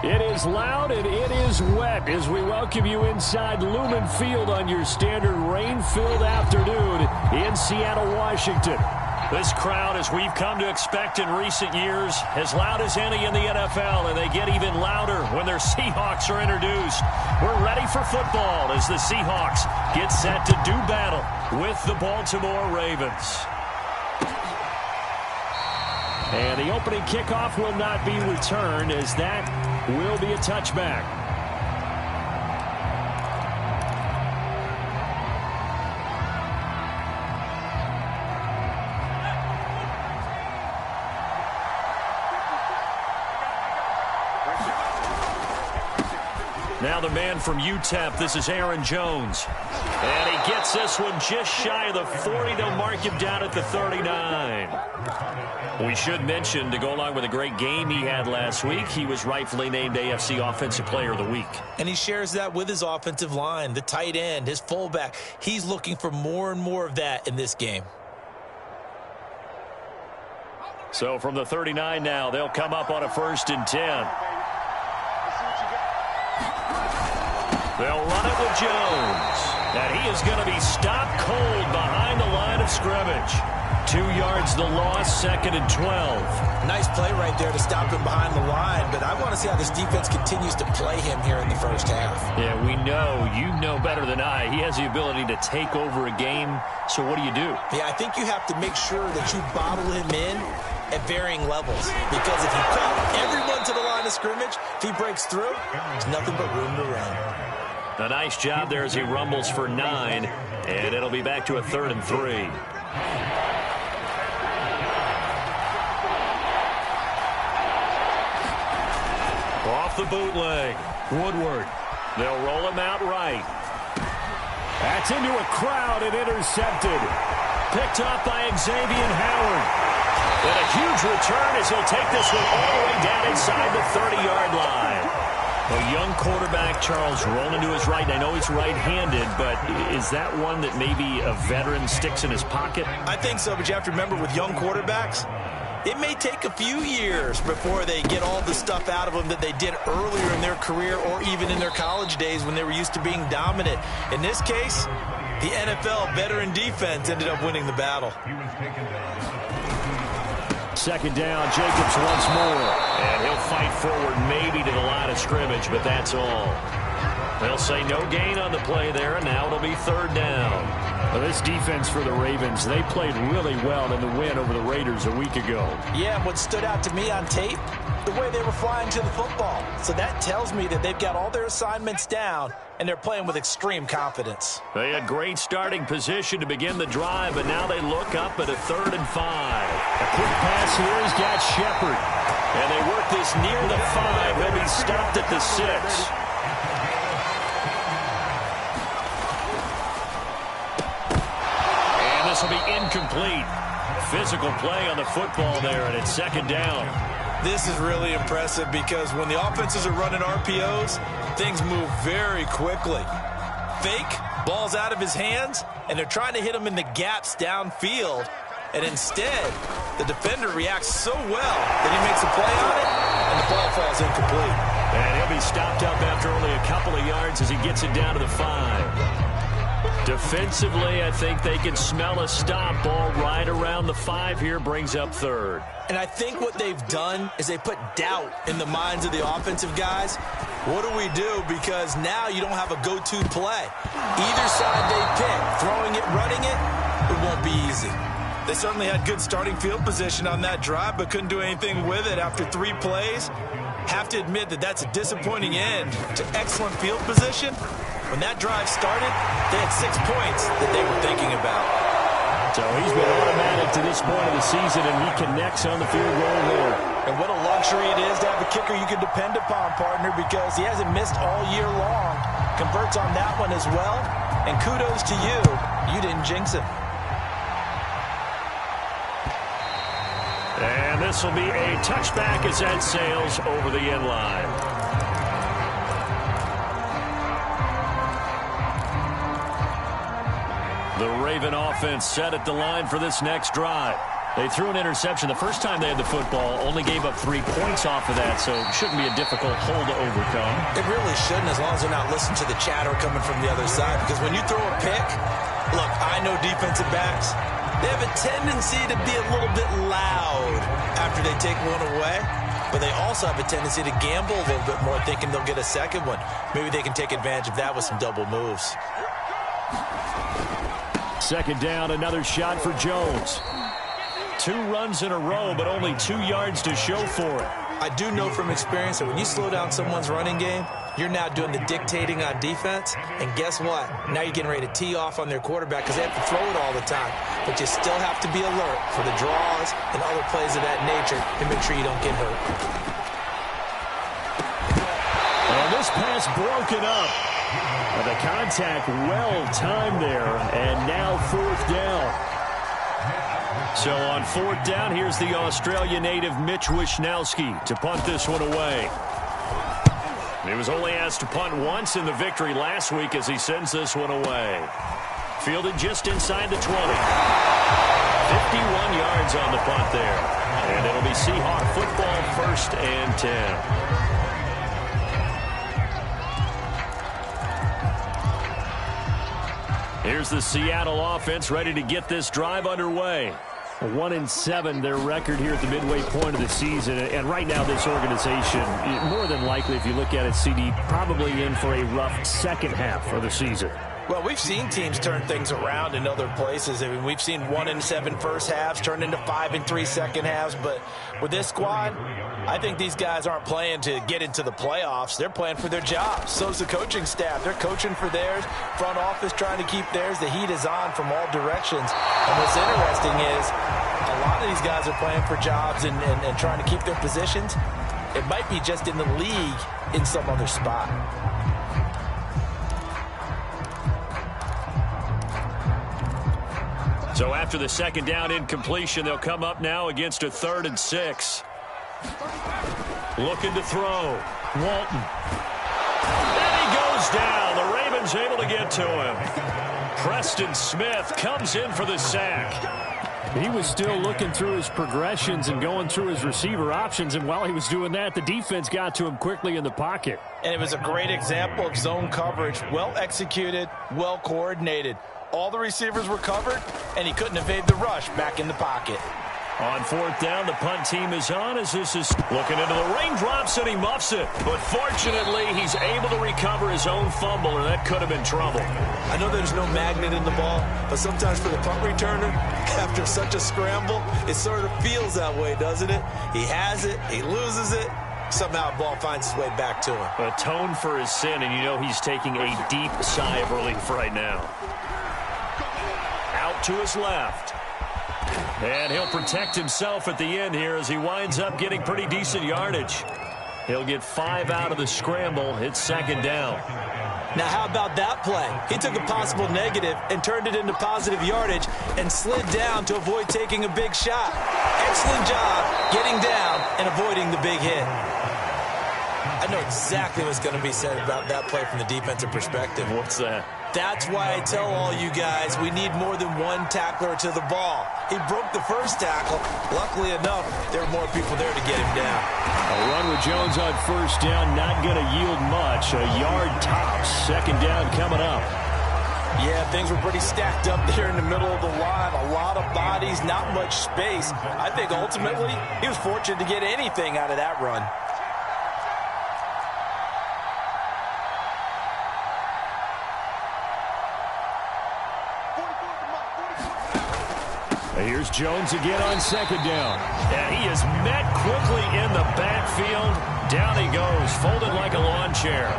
It is loud and it is wet as we welcome you inside Lumen Field on your standard rain-filled afternoon in Seattle, Washington. This crowd, as we've come to expect in recent years, as loud as any in the NFL, and they get even louder when their Seahawks are introduced. We're ready for football as the Seahawks get set to do battle with the Baltimore Ravens. And the opening kickoff will not be returned, as that will be a touchback. Now the man from UTEP, this is Aaron Jones. And he gets this one just shy of the 40. They'll mark him down at the 39. We should mention, to go along with a great game he had last week, he was rightfully named AFC Offensive Player of the Week. And he shares that with his offensive line, the tight end, his fullback. He's looking for more and more of that in this game. So from the 39 now, they'll come up on a 1st and 10. They'll run it with Jones. And he is going to be stopped cold behind the line of scrimmage. 2 yards the loss, 2nd and 12. Nice play right there to stop him behind the line, but I want to see how this defense continues to play him here in the first half. Yeah, we know, you know better than I, he has the ability to take over a game, so what do you do? Yeah, I think you have to make sure that you bottle him in at varying levels, because if you cut everyone to the line of scrimmage, if he breaks through, there's nothing but room to run. A nice job there as he rumbles for 9, and it'll be back to a 3rd and 3. Off the bootleg, Woodward. They'll roll him out right. That's into a crowd and intercepted. Picked off by Xavier Howard. And a huge return as he'll take this one all the way down inside the 30-yard line. A young quarterback, Charles, rolling to his right. And I know he's right-handed, but is that one that maybe a veteran sticks in his pocket? I think so, but you have to remember with young quarterbacks, it may take a few years before they get all the stuff out of them that they did earlier in their career or even in their college days when they were used to being dominant. In this case, the NFL veteran defense ended up winning the battle. 2nd down, Jacobs once more. And he'll fight forward maybe to the line of scrimmage, but that's all. They'll say no gain on the play there, and now it'll be 3rd down. Well, this defense for the Ravens, they played really well in the win over the Raiders a week ago. Yeah, and what stood out to me on tape, the way they were flying to the football. So that tells me that they've got all their assignments down, and they're playing with extreme confidence. They had great starting position to begin the drive, but now they look up at a 3rd and 5. A quick pass here has got Shepard. And they work this near the 5. He'll be stopped at the 6. This will be incomplete. Physical play on the football there, and it's 2nd down. This is really impressive because when the offenses are running RPOs, things move very quickly. Fake, ball's out of his hands, and they're trying to hit him in the gaps downfield. And instead, the defender reacts so well that he makes a play on it, and the ball falls incomplete. And he'll be stopped up after only a couple of yards as he gets it down to the 5. Defensively, I think they can smell a stop. Ball right around the 5 here, brings up 3rd. And I think what they've done is they put doubt in the minds of the offensive guys. What do we do? Because now you don't have a go-to play. Either side they pick, throwing it, running it, it won't be easy. They certainly had good starting field position on that drive, but couldn't do anything with it after 3 plays. Have to admit that that's a disappointing end to excellent field position. When that drive started, they had 6 points that they were thinking about. So he's been automatic to this point of the season, and he connects on the field goal there. And what a luxury it is to have a kicker you can depend upon, partner, because he hasn't missed all year long. Converts on that one as well, and kudos to you. You didn't jinx it. And this will be a touchback as that sails over the end line. The Raven offense set at the line for this next drive. They threw an interception the first time they had the football, only gave up 3 points off of that, so it shouldn't be a difficult hole to overcome. It really shouldn't, as long as they're not listening to the chatter coming from the other side. Because when you throw a pick, look, I know defensive backs, they have a tendency to be a little bit loud after they take one away. But they also have a tendency to gamble a little bit more, thinking they'll get a second one. Maybe they can take advantage of that with some double moves. Second down, another shot for Jones. 2 runs in a row, but only 2 yards to show for it. I do know from experience that when you slow down someone's running game, you're now doing the dictating on defense. And guess what? Now you're getting ready to tee off on their quarterback because they have to throw it all the time. But you still have to be alert for the draws and other plays of that nature to make sure you don't get hurt. Well, this pass broken up. The contact well timed there, and now 4th down. So on 4th down, here's the Australia native Mitch Wishnowsky to punt this one away. He was only asked to punt once in the victory last week as he sends this one away. Fielded just inside the 20. 51 yards on the punt there. And it'll be Seahawk football, 1st and 10. Here's the Seattle offense ready to get this drive underway. 1-7, their record here at the midway point of the season. And right now, this organization, more than likely, if you look at it, CD, probably in for a rough second half of the season. Well, we've seen teams turn things around in other places. I mean, we've seen 1-7 first halves turn into 5-3 second halves. But with this squad, I think these guys aren't playing to get into the playoffs. They're playing for their jobs. So's the coaching staff. They're coaching for theirs. Front office trying to keep theirs. The heat is on from all directions. And what's interesting is a lot of these guys are playing for jobs and trying to keep their positions. It might be just in the league in some other spot. So after the second down incompletion, they'll come up now against a 3rd and 6. Looking to throw. Walton. And he goes down. The Ravens able to get to him. Preston Smith comes in for the sack. He was still looking through his progressions and going through his receiver options, and while he was doing that, the defense got to him quickly in the pocket. And it was a great example of zone coverage. Well executed, well coordinated. All the receivers were covered, and he couldn't evade the rush back in the pocket. On 4th down, the punt team is on as this is looking into the raindrops, and he muffs it. But fortunately, he's able to recover his own fumble, or that could have been trouble. I know there's no magnet in the ball, but sometimes for the punt returner, after such a scramble, it sort of feels that way, doesn't it? He has it, he loses it. Somehow the ball finds its way back to him. Atone for his sin, and you know he's taking a deep sigh of relief right now. Out to his left. And he'll protect himself at the end here as he winds up getting pretty decent yardage. He'll get 5 out of the scramble. It's 2nd down. Now, how about that play? He took a possible negative and turned it into positive yardage and slid down to avoid taking a big shot. Excellent job getting down and avoiding the big hit. I know exactly what's going to be said about that play from the defensive perspective. What's that? That's why I tell all you guys we need more than one tackler to the ball. He broke the first tackle. Luckily enough, there were more people there to get him down. A run with Jones on 1st down, not going to yield much. A yard tops. 2nd down coming up. Yeah, things were pretty stacked up there in the middle of the line. A lot of bodies, not much space. I think ultimately he was fortunate to get anything out of that run. Here's Jones again on 2nd down. And he is met quickly in the backfield. Down he goes, folded like a lawn chair.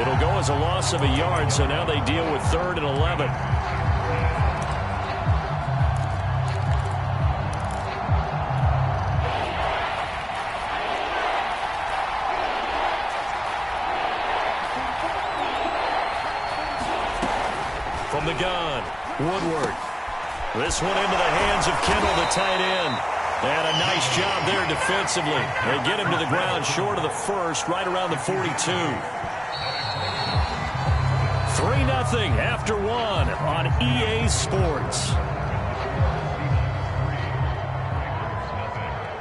It'll go as a loss of a yard, so now they deal with 3rd and 11. From the gun, Woodward. This one into the hands of Kendall, the tight end. And a nice job there defensively. They get him to the ground short of the first, right around the 42. 3-0 after 1 on EA Sports.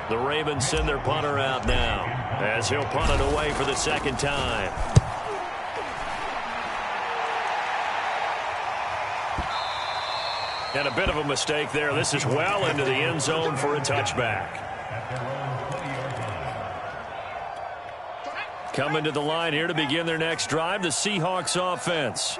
The Ravens send their punter out now as he'll punt it away for the second time. And a bit of a mistake there. This is well into the end zone for a touchback. Coming to the line here to begin their next drive, the Seahawks offense.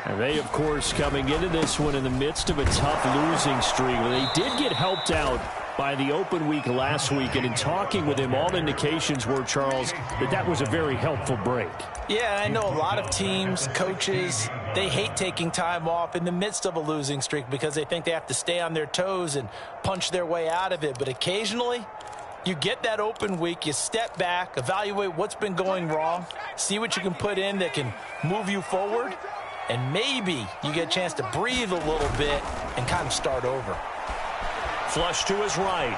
And they, of course, coming into this one in the midst of a tough losing streak. They did get helped out by the open week last week, and in talking with him, all indications were, Charles, that was a very helpful break. Yeah, I know a lot of teams, coaches, they hate taking time off in the midst of a losing streak because they think they have to stay on their toes and punch their way out of it. But occasionally, you get that open week, you step back, evaluate what's been going wrong, see what you can put in that can move you forward, and maybe you get a chance to breathe a little bit and kind of start over. Flush to his right.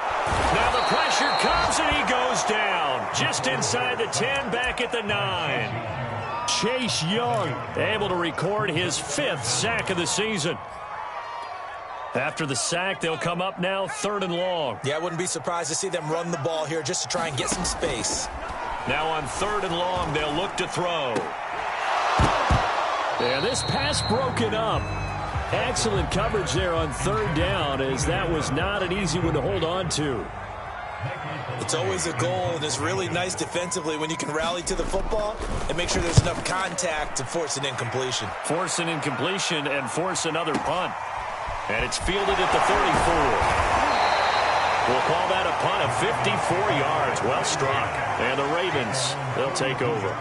Now the pressure comes and he goes down. Just inside the 10, back at the 9. Chase Young able to record his 5th sack of the season. After the sack, they'll come up now 3rd and long. Yeah, I wouldn't be surprised to see them run the ball here just to try and get some space. Now on 3rd and long, they'll look to throw. And this pass broken up. Excellent coverage there on 3rd down, as that was not an easy one to hold on to. It's always a goal, and it's really nice defensively when you can rally to the football and make sure there's enough contact to force an incompletion. Force an incompletion and force another punt. And it's fielded at the 34. We'll call that a punt of 54 yards. Well struck. And the Ravens, they'll take over.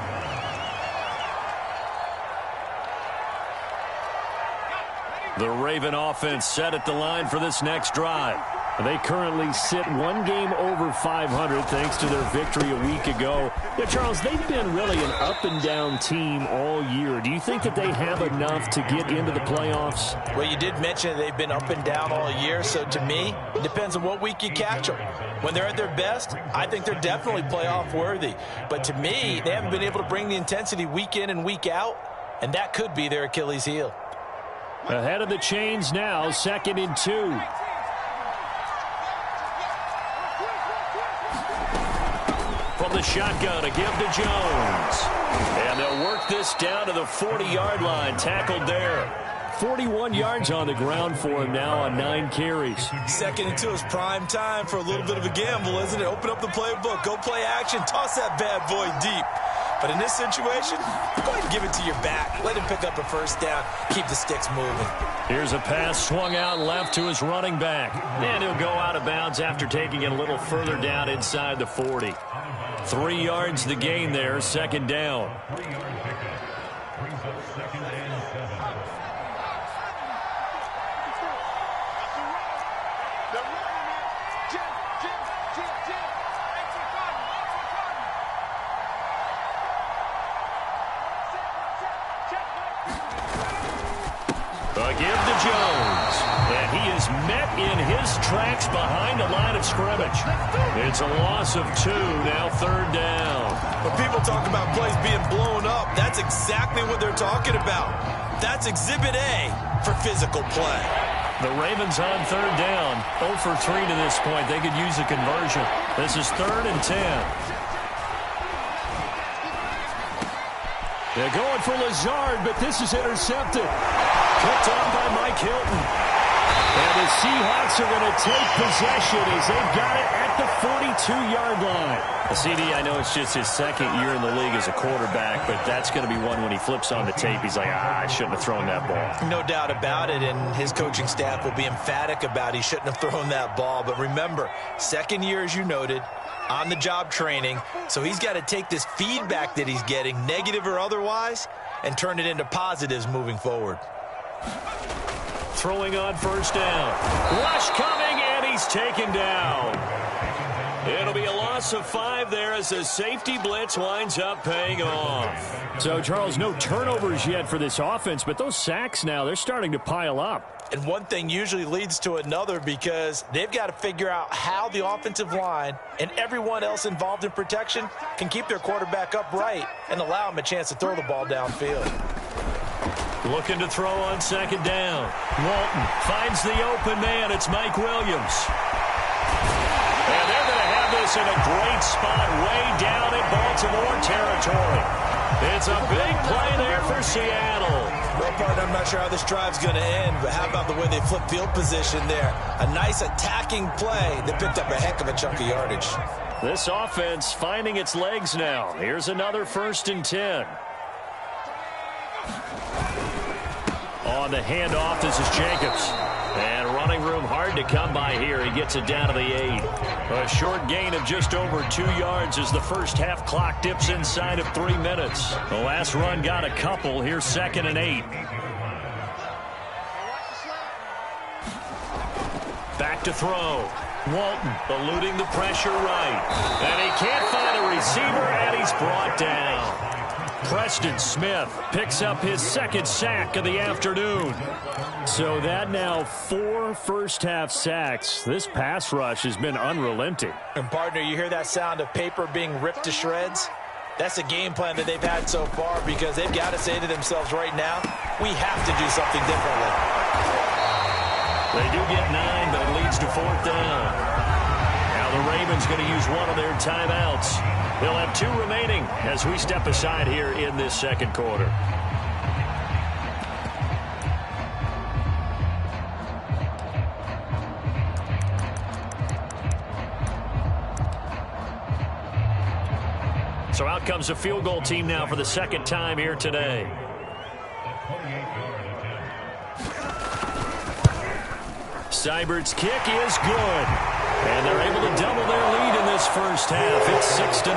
The Raven offense set at the line for this next drive. They currently sit one game over 500 thanks to their victory a week ago. Yeah, Charles, they've been really an up-and-down team all year. Do you think that they have enough to get into the playoffs? Well, you did mention they've been up and down all year, so to me, it depends on what week you catch them. When they're at their best, I think they're definitely playoff worthy. But to me, they haven't been able to bring the intensity week in and week out, and that could be their Achilles heel. Ahead of the chains now, 2nd and 2. From the shotgun, a give to Jones. And they'll work this down to the 40-yard line. Tackled there. 41 yards on the ground for him now on 9 carries. 2nd and 2 is prime time for a little bit of a gamble, isn't it? Open up the playbook, go play action, toss that bad boy deep. But in this situation, go ahead and give it to your back. Let him pick up a 1st down. Keep the sticks moving. Here's a pass swung out left to his running back. And he'll go out of bounds after taking it a little further down inside the 40. 3 yards the gain there, 2nd down. A give to Jones. And he is met in his tracks behind the line of scrimmage. It's a loss of 2, now 3rd down. When people talk about plays being blown up, that's exactly what they're talking about. That's Exhibit A for physical play. The Ravens on 3rd down. 0 for 3 to this point. They could use a conversion. This is 3rd and 10. They're going for Lazard, but this is intercepted. Picked off by Mike Hilton. And the Seahawks are going to take possession as they've got it at the 42-yard line. CD, I know it's just his 2nd year in the league as a quarterback, but that's going to be one when he flips on the tape. He's like, I shouldn't have thrown that ball. No doubt about it, and his coaching staff will be emphatic about he shouldn't have thrown that ball. But remember, 2nd year, as you noted, on-the-job training, so he's got to take this feedback that he's getting, negative or otherwise, and turn it into positives moving forward. Throwing on 1st down. Rush coming, and he's taken down. It'll be a loss of 5 there as the safety blitz winds up paying off. So, Charles, no turnovers yet for this offense, but those sacks now, they're starting to pile up. And one thing usually leads to another because they've got to figure out how the offensive line and everyone else involved in protection can keep their quarterback upright and allow him a chance to throw the ball downfield. Looking to throw on 2nd down. Walton finds the open man. It's Mike Williams. And they're going to this in a great spot way down in Baltimore territory. It's a big play there for Seattle. Well, partner, I'm not sure how this drive's going to end, but how about the way they flip field position there? A nice attacking play that picked up a heck of a chunk of yardage. This offense finding its legs now. Here's another 1st and 10. On the handoff, this is Jacobs. And running room hard to come by here. He gets it down to the 8. A short gain of just over 2 yards as the first half clock dips inside of 3 minutes. The last run got a couple. Here's 2nd and 8. Back to throw. Walton eluding the pressure right. And he can't find a receiver, and he's brought down. Preston Smith picks up his 2nd sack of the afternoon. So that now 4 first-half sacks. This pass rush has been unrelenting. And, partner, you hear that sound of paper being ripped to shreds? That's a game plan that they've had so far because they've got to say to themselves right now, we have to do something differently. They do get 9, but it leads to 4th down. Now the Ravens going to use one of their timeouts. They'll have 2 remaining as we step aside here in this 2nd quarter. So out comes the field goal team now for the 2nd time here today. Seibert's kick is good. And they're able to double their lead in this first half. It's 6-0.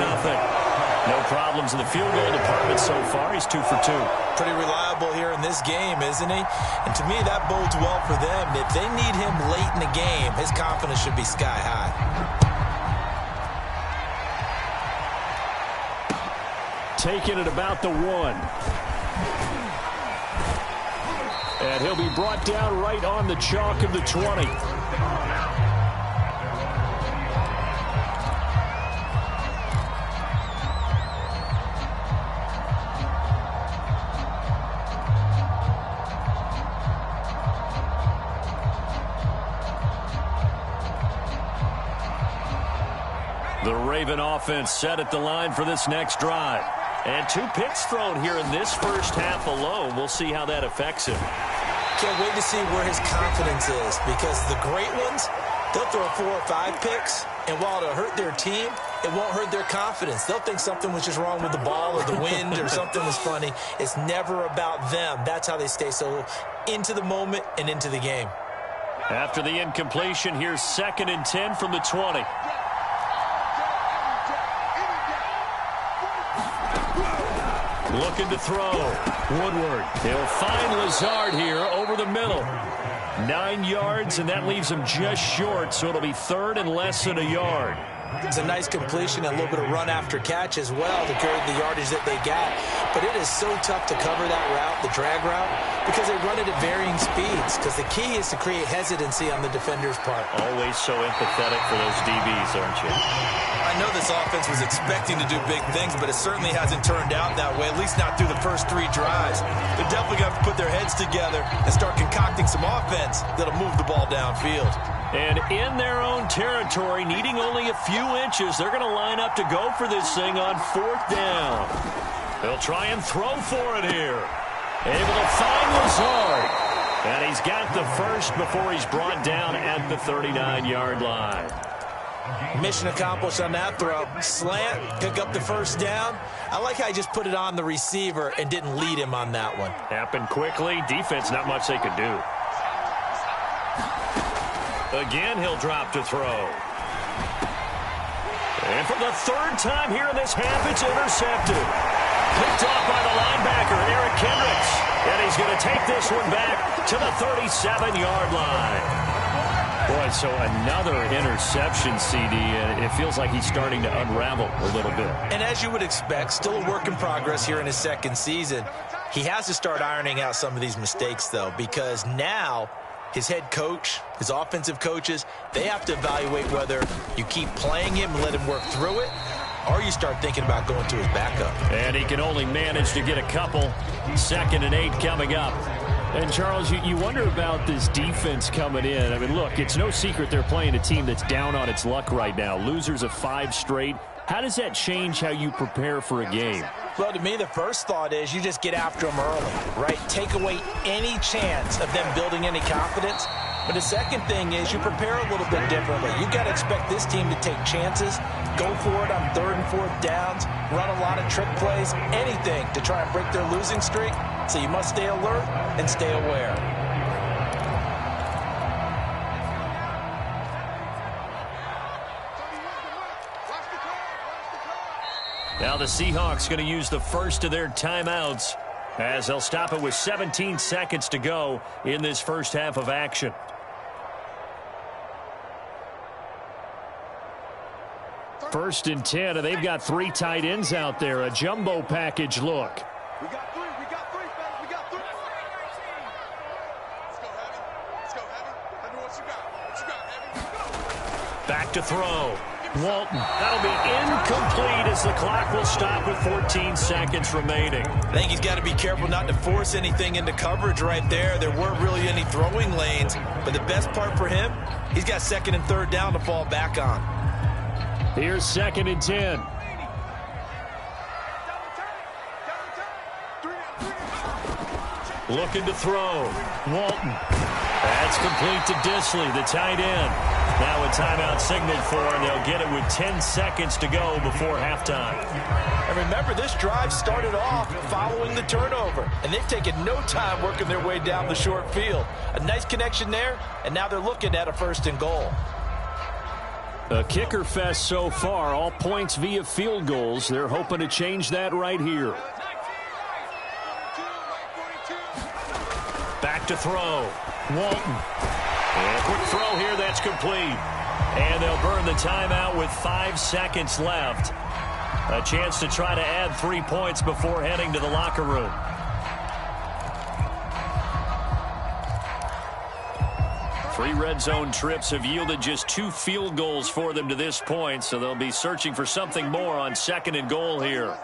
No problems in the field goal department so far. He's 2 for 2. Pretty reliable here in this game, isn't he? And to me, that bodes well for them. If they need him late in the game, his confidence should be sky high. Taking it about the 1. And he'll be brought down right on the chalk of the 20. The Raven offense set at the line for this next drive. And 2 picks thrown here in this first half alone. We'll see how that affects him. Can't wait to see where his confidence is because the great ones, they'll throw 4 or 5 picks, and while it'll hurt their team, it won't hurt their confidence. They'll think something was just wrong with the ball or the wind or something was funny. It's never about them. That's how they stay so into the moment and into the game. After the incompletion, here's 2nd and 10 from the 20. Looking to throw. Woodward. He'll find Lazard here over the middle. 9 yards, and that leaves him just short, so it'll be 3rd and less than a yard. It's a nice completion and a little bit of run after catch as well to carry the yardage that they got. But it is so tough to cover that route, the drag route, because they run it at varying speeds. Because the key is to create hesitancy on the defender's part. Always so empathetic for those DBs, aren't you? I know this offense was expecting to do big things, but it certainly hasn't turned out that way, at least not through the first 3 drives. They're definitely going to have to put their heads together and start concocting some offense that'll move the ball downfield. And in their own territory, needing only a few inches, they're going to line up to go for this thing on 4th down. They'll try and throw for it here. Able to find Lazard. And he's got the first before he's brought down at the 39-yard line. Mission accomplished on that throw. Slant, pick up the first down. I like how he just put it on the receiver and didn't lead him on that one. Happened quickly. Defense, not much they could do. Again, he'll drop to throw. And for the 3rd time here in this half, it's intercepted. Picked off by the linebacker, Eric Kendricks. And he's going to take this one back to the 37-yard line. Boy, so another interception, CD. It feels like he's starting to unravel a little bit. And as you would expect, still a work in progress here in his 2nd season. He has to start ironing out some of these mistakes, though, because now his head coach, his offensive coaches, they have to evaluate whether you keep playing him and let him work through it, or you start thinking about going to his backup. And he can only manage to get a couple. 2nd and 8 coming up. And, Charles, you wonder about this defense coming in. I mean, look, it's no secret they're playing a team that's down on its luck right now. Losers of 5 straight. How does that change how you prepare for a game? Well, to me, the first thought is you just get after them early, right? Take away any chance of them building any confidence. But the second thing is you prepare a little bit differently. You've got to expect this team to take chances, go for it on 3rd and 4th downs, run a lot of trick plays, anything to try and break their losing streak. So you must stay alert and stay aware. Now the Seahawks going to use the first of their timeouts as they'll stop it with 17 seconds to go in this first half of action. First and 10, and they've got 3 tight ends out there. A jumbo package look. We got 3, fellas. We got 3. Let's go, Heavy. Heavy, what you got, Heavy? Back to throw. Walton. That'll be incomplete as the clock will stop with 14 seconds remaining. I think he's got to be careful not to force anything into coverage right there. There weren't really any throwing lanes, but the best part for him, he's got 2nd and 3rd down to fall back on. Here's 2nd and 10. Looking to throw. Walton. That's complete to Disley, the tight end. Now a timeout signaled for, and they'll get it with 10 seconds to go before halftime. And remember, this drive started off following the turnover, and they've taken no time working their way down the short field. A nice connection there, and now they're looking at a 1st and goal. A kicker fest so far, all points via field goals. They're hoping to change that right here. Back to throw. Walton. And a quick throw here, that's complete. And they'll burn the timeout with 5 seconds left. A chance to try to add 3 points before heading to the locker room. Three red zone trips have yielded just 2 field goals for them to this point, so they'll be searching for something more on 2nd and goal here.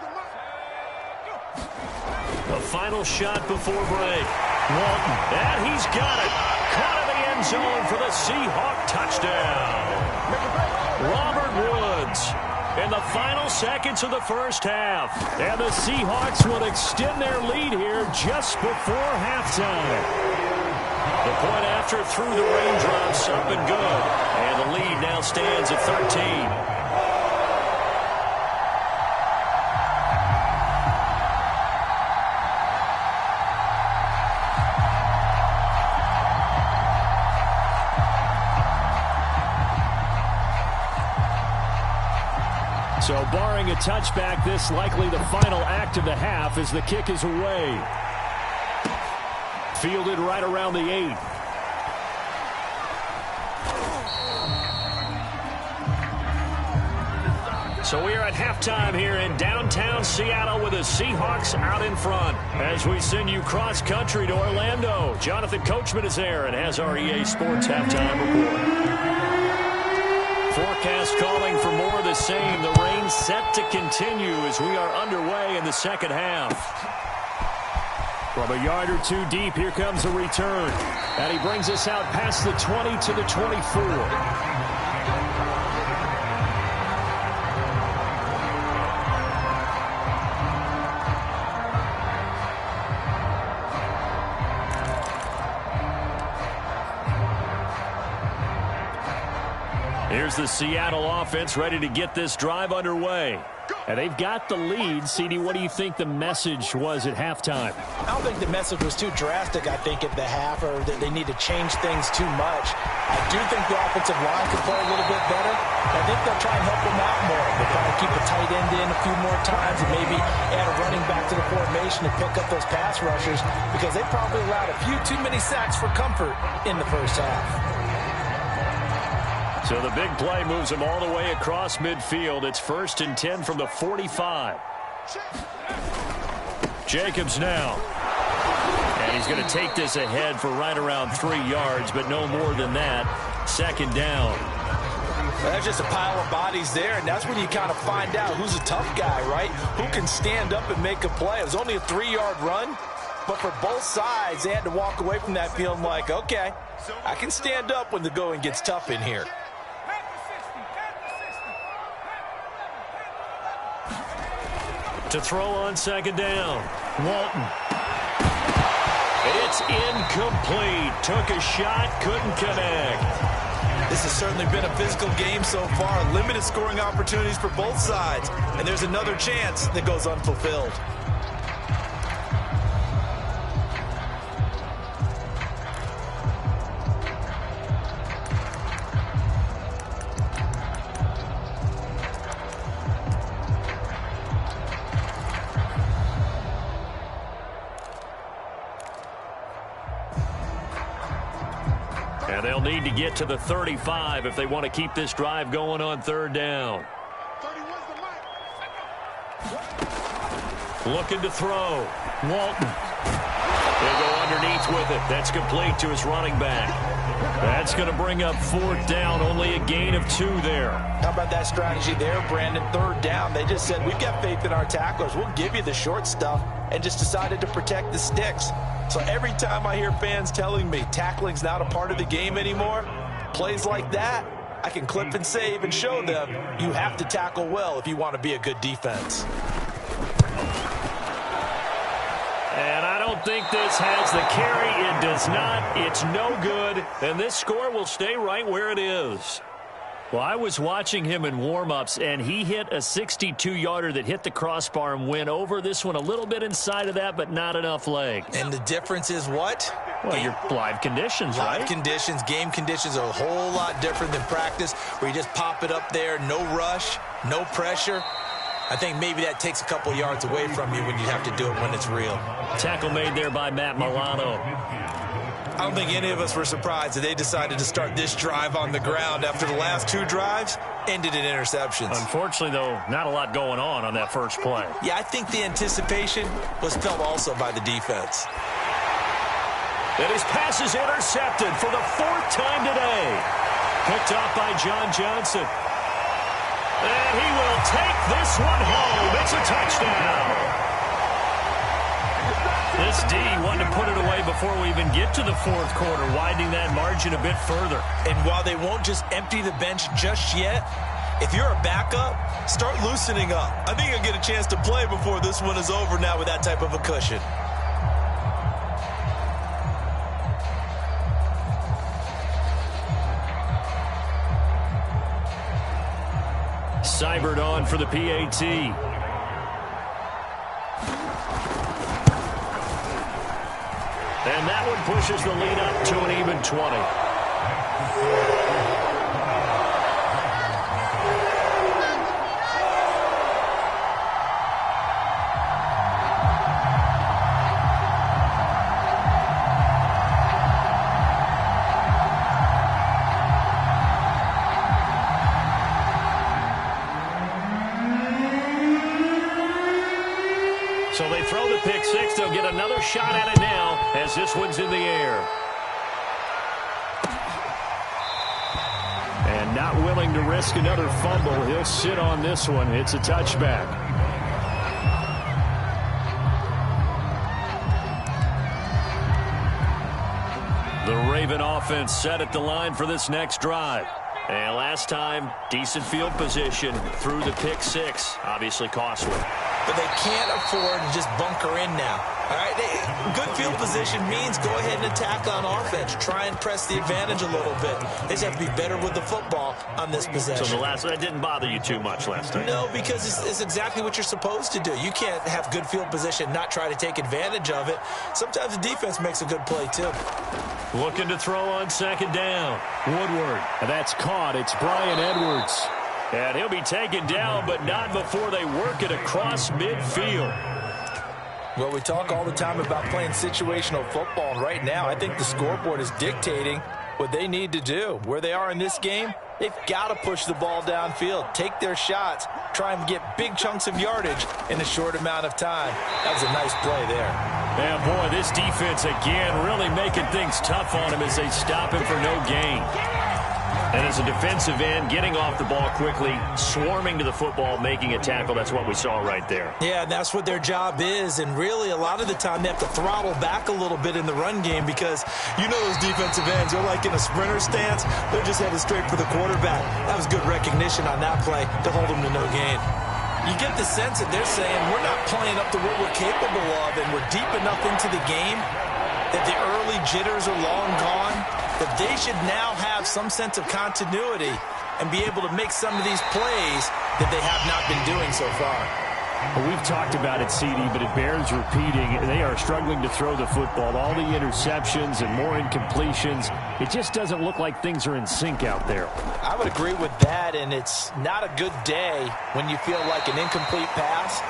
The final shot before break. Walton, and he's got it. Caught in the end zone for the Seahawk touchdown. Robert Woods in the final seconds of the first half. And the Seahawks will extend their lead here just before halftime. The point after through the raindrops up and good. And the lead now stands at 13. So barring a touchback, this likely the final act of the half as the kick is away. Fielded right around the 8. So we are at halftime here in downtown Seattle with the Seahawks out in front. As we send you cross-country to Orlando, Jonathan Coachman is there and has our EA Sports halftime report. Forecast calling for more of the same. The rain set to continue as we are underway in the second half. From a yard or 2 deep, here comes a return. And he brings us out past the 20 to the 24. Here's the Seattle offense ready to get this drive underway. And they've got the lead. CD, what do you think the message was at halftime? I don't think the message was too drastic, I think, at the half, or that they need to change things too much. I do think the offensive line could play a little bit better. I think they'll try and help them out more. They'll try to keep a tight end in a few more times and maybe add a running back to the formation to pick up those pass rushers because they probably allowed a few too many sacks for comfort in the first half. So the big play moves them all the way across midfield. It's 1st and 10 from the 45. Jacobs now. And he's going to take this ahead for right around 3 yards, but no more than that. 2nd down. There's just a pile of bodies there, and that's when you kind of find out who's a tough guy, right? Who can stand up and make a play. It was only a 3-yard run, But for both sides, they had to walk away from that feeling like, okay, I can stand up when the going gets tough in here. To throw on second down, Walton. It's incomplete. Took a shot, couldn't connect. This has certainly been a physical game so far. Limited scoring opportunities for both sides. And there's another chance that goes unfulfilled. And they'll need to get to the 35 if they want to keep this drive going on third down. Looking to throw. Walton. He'll go underneath with it. That's complete to his running back. That's going to bring up fourth down. Only a gain of 2 there. How about that strategy there, Brandon? Third down. They just said, we've got faith in our tacklers. We'll give you the short stuff, and just decided to protect the sticks. So every time I hear fans telling me tackling's not a part of the game anymore, plays like that, I can clip and save and show them you have to tackle well if you want to be a good defense. And I don't think this has the carry. It does not. It's no good. And this score will stay right where it is. Well, I was watching him in warm-ups, and he hit a 62-yarder that hit the crossbar and went over. This one a little bit inside of that, but not enough leg. And the difference is what? Well, your live conditions, right? Live conditions, game conditions are a whole lot different than practice, where you just pop it up there, no rush, no pressure. I think maybe that takes a couple yards away from you when you have to do it when it's real. Tackle made there by Matt Milano. I don't think any of us were surprised that they decided to start this drive on the ground after the last 2 drives ended in interceptions. Unfortunately, though, not a lot going on that first play. Yeah, I think the anticipation was felt also by the defense. And his pass is intercepted for the 4th time today. Picked off by John Johnson. And he will take this one home. It's a touchdown. This D wanted to put it away before we even get to the 4th quarter, widening that margin a bit further. And while they won't just empty the bench just yet, if you're a backup, start loosening up. I think you'll get a chance to play before this one is over now with that type of a cushion. Seibert on for the PAT. And that one pushes the lead up to an even 20. So they throw the pick six. They'll get another shot at it now as this one's in the air. And not willing to risk another fumble. He'll sit on this one. It's a touchback. The Raven offense set at the line for this next drive. And last time, decent field position through the pick six. Obviously costly. But they can't afford to just bunker in now. All right, good field position means go ahead and attack on offense. Try and press the advantage a little bit. They just have to be better with the football on this possession. So that didn't bother you too much last time? No, because it's exactly what you're supposed to do. You can't have good field position, not try to take advantage of it. Sometimes the defense makes a good play, too. Looking to throw on second down. Woodward. And that's caught. It's Brian Edwards. And he'll be taken down, but not before they work it across midfield. Well, we talk all the time about playing situational football, and right now I think the scoreboard is dictating what they need to do. Where they are in this game, they've got to push the ball downfield, take their shots, try and get big chunks of yardage in a short amount of time. That was a nice play there. And boy, this defense again really making things tough on him as they stop him for no gain. And as a defensive end, getting off the ball quickly, swarming to the football, making a tackle, that's what we saw right there. Yeah, and that's what their job is. And really, a lot of the time, they have to throttle back a little bit in the run game because you know those defensive ends, they're like in a sprinter stance. They're just headed straight for the quarterback. That was good recognition on that play to hold them to no gain. You get the sense that they're saying we're not playing up to what we're capable of, and we're deep enough into the game that the early jitters are long gone, that they should now have some sense of continuity and be able to make some of these plays that they have not been doing so far. Well, we've talked about it, CD, but it bears repeating. They are struggling to throw the football. All the interceptions and more incompletions. It just doesn't look like things are in sync out there. I would agree with that, and it's not a good day when you feel like an incomplete pass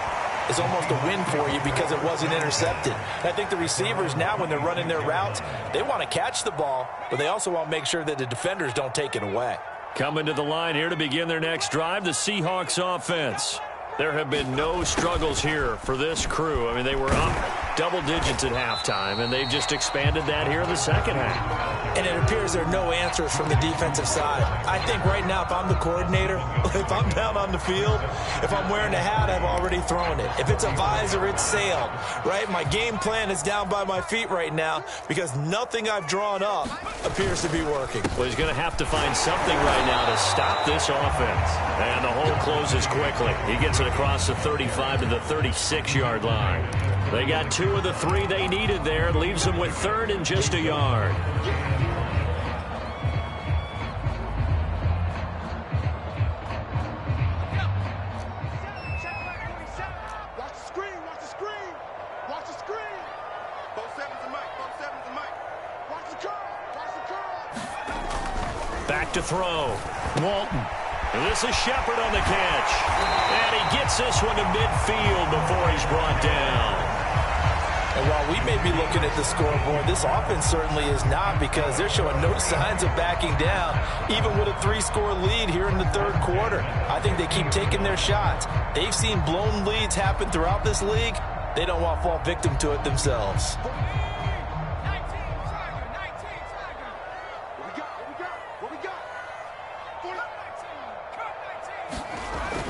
is almost a win for you because it wasn't intercepted. And I think the receivers now, when they're running their routes, they want to catch the ball, but they also want to make sure that the defenders don't take it away. Coming to the line here to begin their next drive, the Seahawks offense. There have been no struggles here for this crew. I mean, they were up double digits at halftime, and they've just expanded that here in the second half. And it appears there are no answers from the defensive side. I think right now, if I'm the coordinator, if I'm down on the field, if I'm wearing a hat, I've already thrown it. If it's a visor, it's sailed, right? My game plan is down by my feet right now because nothing I've drawn up appears to be working. Well, he's going to have to find something right now to stop this offense. And the hole closes quickly. He gets it across the 35 to the 36-yard line. They got 2 of the 3 they needed there. Leaves them with 3rd and just a yard. Watch the screen. Watch the screen. Watch the screen. 4-7's the mic. 4-7's the mic. Watch the curl. Watch the curl. Back to throw. Walton. And this is Shepard on the catch. And he gets this one to midfield before he's brought down. And while we may be looking at the scoreboard, this offense certainly is not because they're showing no signs of backing down, even with a 3-score lead here in the third quarter. I think they keep taking their shots. They've seen blown leads happen throughout this league. They don't want to fall victim to it themselves.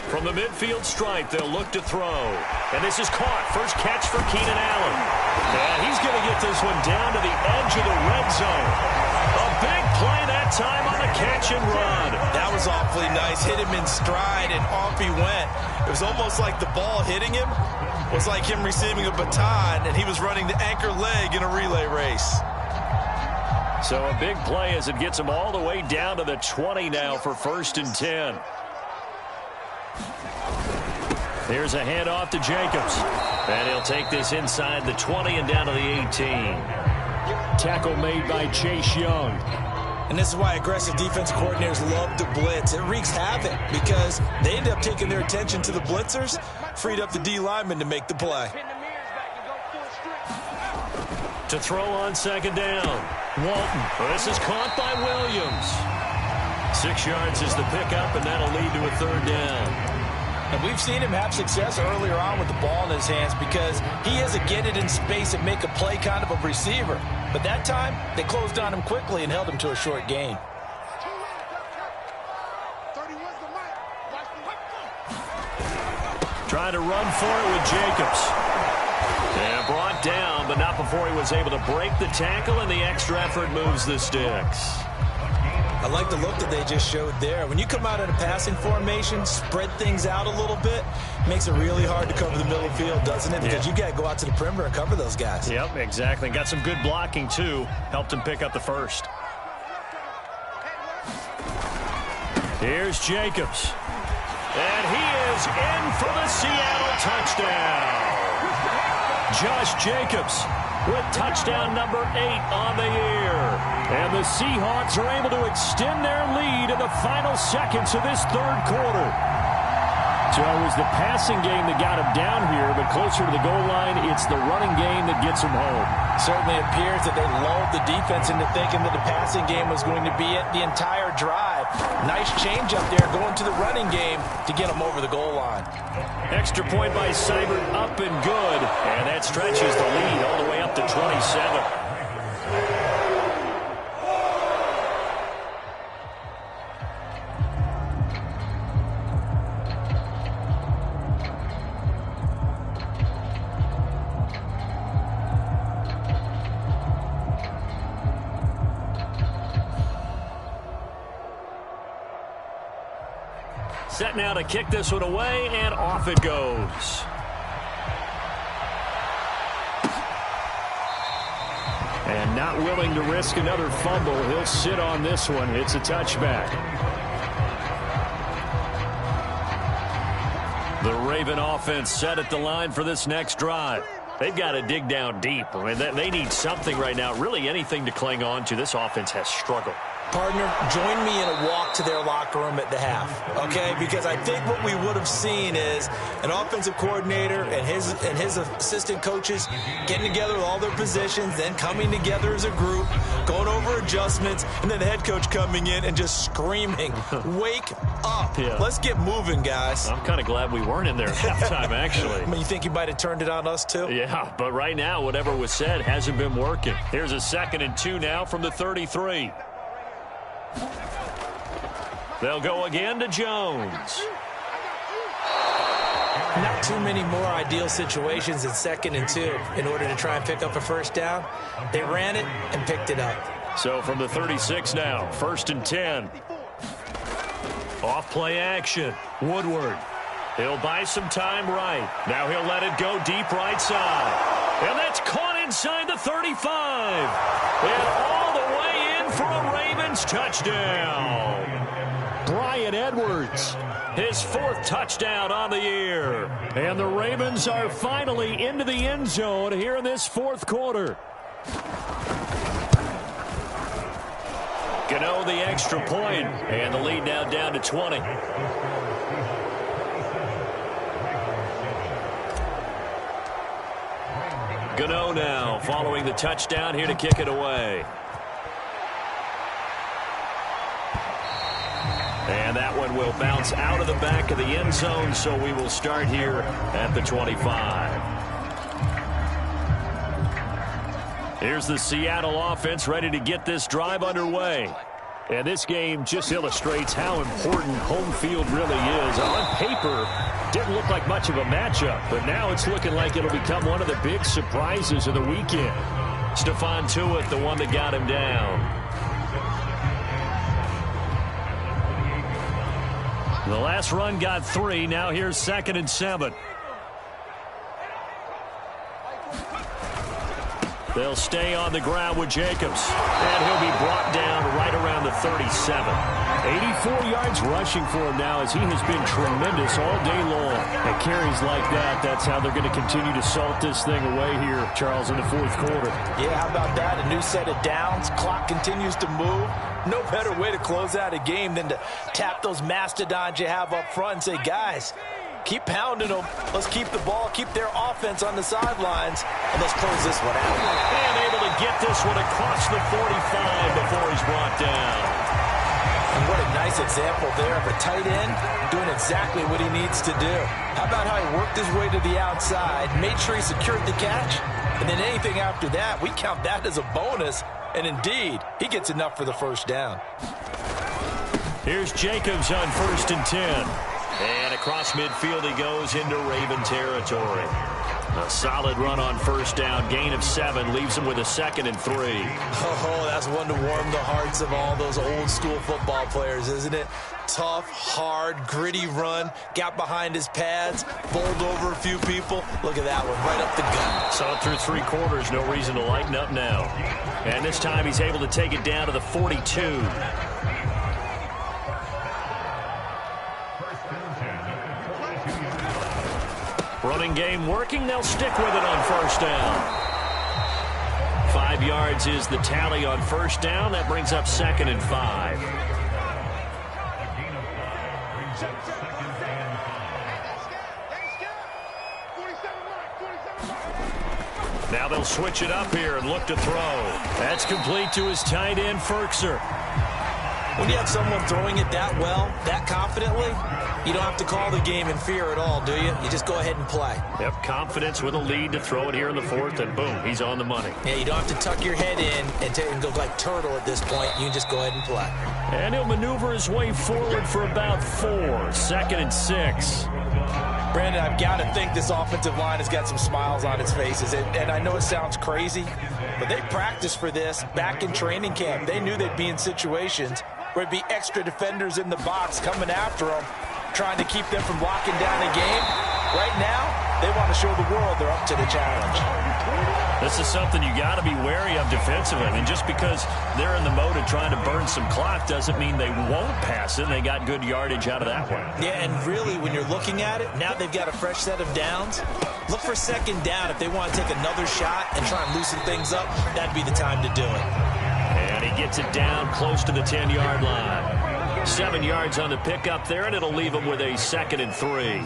From the midfield stripe, they'll look to throw. And this is caught. First catch for Keenan Allen. And he's going to get this one down to the edge of the red zone. A big play that time on the catch and run. That was awfully nice. Hit him in stride, and off he went. It was almost like the ball hitting him was like him receiving a baton, and he was running the anchor leg in a relay race. So a big play as it gets him all the way down to the 20 now for 1st and 10. Here's a handoff to Jacobs. And he'll take this inside the 20 and down to the 18. Tackle made by Chase Young. And this is why aggressive defense coordinators love to blitz. It wreaks havoc because they end up taking their attention to the blitzers, freed up the D lineman to make the play. To throw on 2nd down. Walton. This is caught by Williams. 6 yards is the pickup, and that'll lead to a 3rd down. And we've seen him have success earlier on with the ball in his hands because he is a get it in space and make a play kind of a receiver. But that time, they closed on him quickly and held him to a short gain. Trying to run for it with Jacobs. And brought down, but not before he was able to break the tackle, and the extra effort moves the sticks. I like the look that they just showed there. When you come out in a passing formation, spread things out a little bit, makes it really hard to cover the middle of the field, doesn't it? Because you got to go out to the perimeter and cover those guys. Yep, exactly. Got some good blocking, too. Helped him pick up the 1st. Here's Jacobs. And he is in for the Seattle touchdown. Josh Jacobs with touchdown number 8 on the year. And the Seahawks are able to extend their lead in the final seconds of this third quarter. So it was the passing game that got him down here, but closer to the goal line, it's the running game that gets him home. Certainly appears that they lulled the defense into thinking that the passing game was going to be it the entire drive. Nice change up there going to the running game to get him over the goal line. Extra point by Seibert, up and good. And that stretches the lead all the way up to 27. Set now to kick this one away, and off it goes. And not willing to risk another fumble. He'll sit on this one. It's a touchback. The Raven offense set at the line for this next drive. They've got to dig down deep. I mean, they need something right now, really anything to cling on to. This offense has struggled. Partner, join me in a walk to their locker room at the half, okay? Because I think what we would have seen is an offensive coordinator and his assistant coaches getting together with all their positions, then coming together as a group, going over adjustments, and then the head coach coming in and just screaming, wake up. Yeah. Let's get moving, guys. I'm kind of glad we weren't in there at halftime, actually. I mean, you think you might have turned it on us, too? Yeah, but right now, whatever was said hasn't been working. Here's a 2nd and 2 now from the 33. They'll go again to Jones. Not too many more ideal situations in 2nd and 2 in order to try and pick up a first down. They ran it and picked it up. So from the 36 now, 1st and 10. Off play action. Woodward. He'll buy some time right. Now he'll let it go deep right side. And that's caught inside the 35. And all the way in for a Ravens touchdown. Bryan Edwards, his 4th touchdown on the year. And the Ravens are finally into the end zone here in this 4th quarter. Gano the extra point, and the lead now down to 20. Gano now following the touchdown here to kick it away. And that one will bounce out of the back of the end zone, so we will start here at the 25. Here's the Seattle offense ready to get this drive underway. And this game just illustrates how important home field really is. On paper, didn't look like much of a matchup, but now it's looking like it'll become one of the big surprises of the weekend. Stephon Tuitt, the one that got him down. The last run got 3. Now here's 2nd and 7. They'll stay on the ground with Jacobs. And he'll be brought down right around the 37. 84 yards rushing for him now as he has been tremendous all day long. And carries like that, that's how they're going to continue to salt this thing away here, Charles, in the 4th quarter. Yeah, how about that? A new set of downs. Clock continues to move. No better way to close out a game than to tap those mastodons you have up front and say, guys, keep pounding them. Let's keep the ball, keep their offense on the sidelines, and let's close this one out. And able to get this one across the 45 before he's brought down. And what a nice example there of a tight end doing exactly what he needs to do. How about how he worked his way to the outside, made sure he secured the catch, and then anything after that, we count that as a bonus. And indeed, he gets enough for the first down. Here's Jacobs on 1st and 10. And across midfield he goes into Raven territory. A solid run on 1st down. Gain of 7 leaves him with a 2nd and 3. Oh, that's one to warm the hearts of all those old school football players, isn't it? Tough, hard, gritty run. Got behind his pads, bowled over a few people. Look at that one, right up the gut. Saw it through 3 quarters. No reason to lighten up now. And this time he's able to take it down to the 42. Running game working. They'll stick with it on 1st down. 5 yards is the tally on 1st down. That brings up 2nd and 5. Now they'll switch it up here and look to throw. That's complete to his tight end, Firkser. When you have someone throwing it that well, that confidently, you don't have to call the game in fear at all, do you? You just go ahead and play. Yep, confidence with a lead to throw it here in the 4th, and boom, he's on the money. Yeah, you don't have to tuck your head in and go like turtle at this point. You can just go ahead and play. And he'll maneuver his way forward for about 4. 2nd and 6. Brandon, I've got to think this offensive line has got some smiles on its faces. And I know it sounds crazy, but they practiced for this back in training camp. They knew they'd be in situations where it'd be extra defenders in the box coming after them. trying to keep them from locking down a game. Right now, they want to show the world they're up to the challenge. This is something you got to be wary of defensively. I mean, just because they're in the mode of trying to burn some clock doesn't mean they won't pass it. They got good yardage out of that one. Yeah, and really, when you're looking at it, now they've got a fresh set of downs. Look for second down. If they want to take another shot and try and loosen things up, that'd be the time to do it. And he gets it down close to the 10-yard line. 7 yards on the pickup there, and it'll leave him with a 2nd and 3.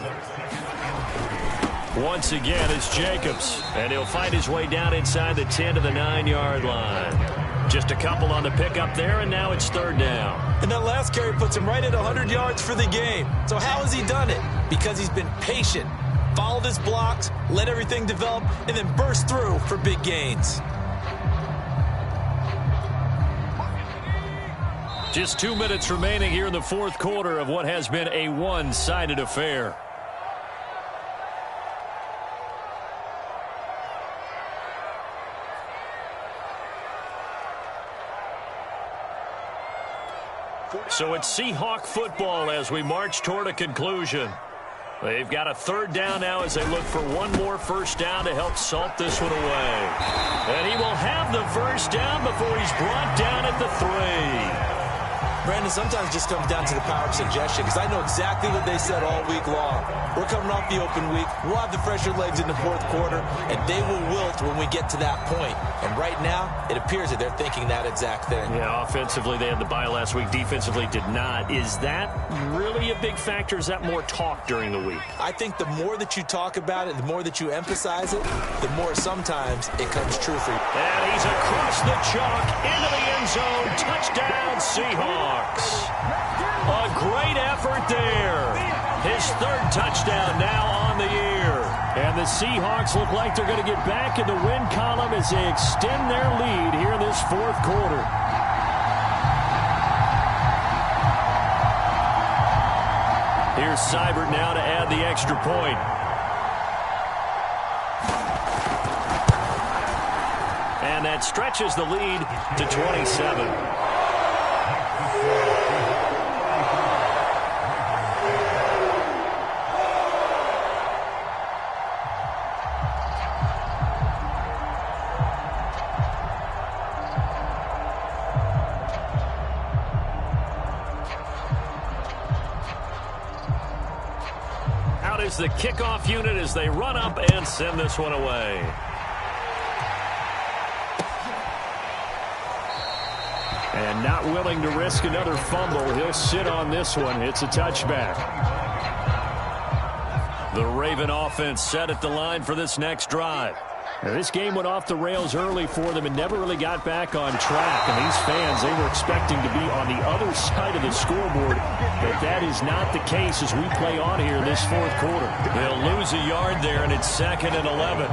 Once again, it's Jacobs, and he'll fight his way down inside the 10 to the 9-yard line. Just a couple on the pickup there, and now it's 3rd down. And that last carry puts him right at 100 yards for the game. So how has he done it? Because he's been patient, followed his blocks, let everything develop, and then burst through for big gains. Just 2 minutes remaining here in the 4th quarter of what has been a one-sided affair. So it's Seahawk football as we march toward a conclusion. They've got a 3rd down now as they look for one more 1st down to help salt this one away. And he will have the 1st down before he's brought down at the 3. Brandon, sometimes it just comes down to the power of suggestion, because I know exactly what they said all week long. We're coming off the open week. We'll have the fresher legs in the 4th quarter, and they will wilt when we get to that point. And right now, it appears that they're thinking that exact thing. Yeah, offensively, they had the bye last week. Defensively, did not. Is that really a big factor? Is that more talk during the week? I think the more that you talk about it, the more that you emphasize it, the more sometimes it comes true for you. And he's across the chalk into the end zone. Touchdown, Seahawks. A great effort there. His 3rd touchdown now on the year. And the Seahawks look like they're going to get back in the win column as they extend their lead here in this 4th quarter. Here's Seibert now to add the extra point. And that stretches the lead to 27. Is the kickoff unit as they run up and send this one away. And not willing to risk another fumble, he'll sit on this one. It's a touchback. The Raven offense set at the line for this next drive. Now, this game went off the rails early for them and never really got back on track. And these fans, they were expecting to be on the other side of the scoreboard. But that is not the case as we play on here in this 4th quarter. They'll lose a yard there, and it's 2nd and 11.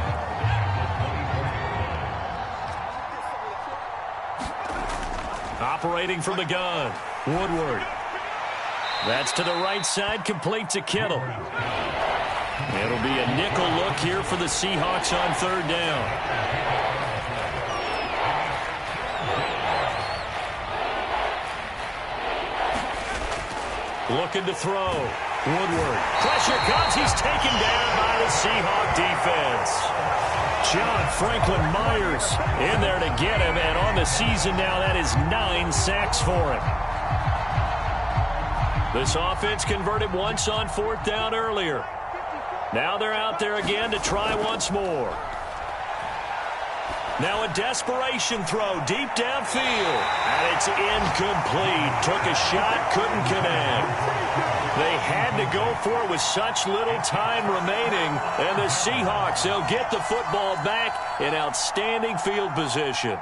Operating from the gun, Woodward. That's to the right side, complete to Kittle. It'll be a nickel look here for the Seahawks on 3rd down. Looking to throw. Woodward. Pressure comes. He's taken down by the Seahawk defense. John Franklin Myers in there to get him. And on the season now, that is 9 sacks for him. This offense converted once on 4th down earlier. Now they're out there again to try once more. Now a desperation throw deep downfield. And it's incomplete. Took a shot, couldn't connect. They had to go for it with such little time remaining. And the Seahawks, they'll get the football back in outstanding field position.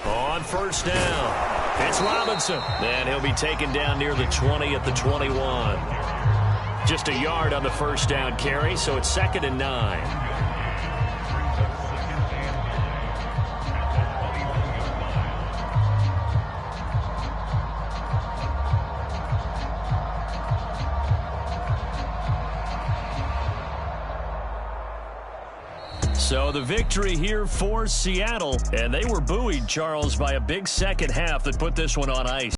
On 1st down, it's Robinson. And he'll be taken down near the 20 at the 21. Just a yard on the 1st down carry, so it's 2nd and 9. So the victory here for Seattle, and they were buoyed, Charles, by a big second half that put this one on ice.